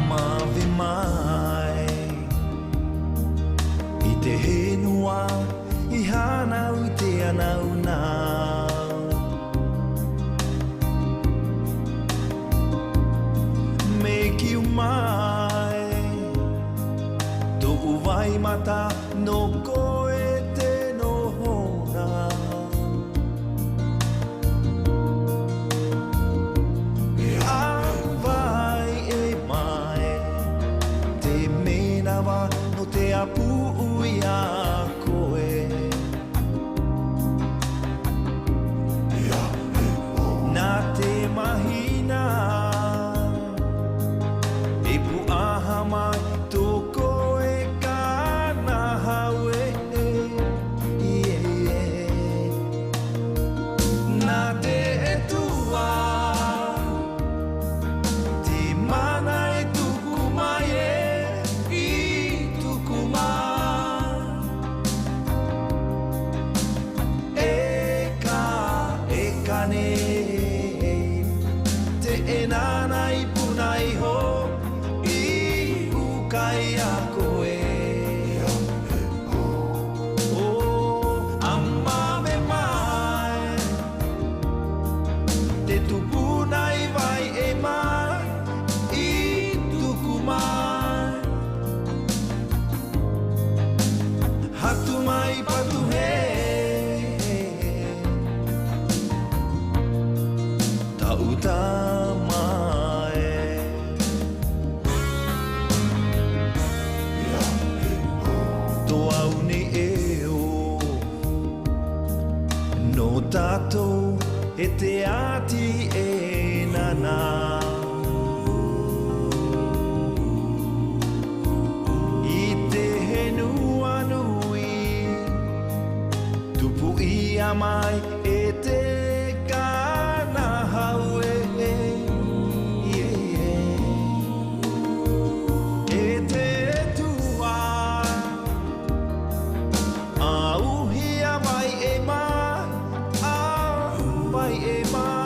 Mave mai I te henua I hanau te anaunau Me kiu mai Tō uwai mata no koe te nohona No te apu ui a koe Nā te mahina E pu aha mai tō koe ka na haue Nā te etua Te mana e tuku mai Te enana I puna iho I ukai a koe A mave mai Te tupuna I vai e mai I tuku mai Hatu mai patu he Uta mai Tō au ni e o No tātou e te ati e nana I te henua nui Tupu ia mai e te Vai e mai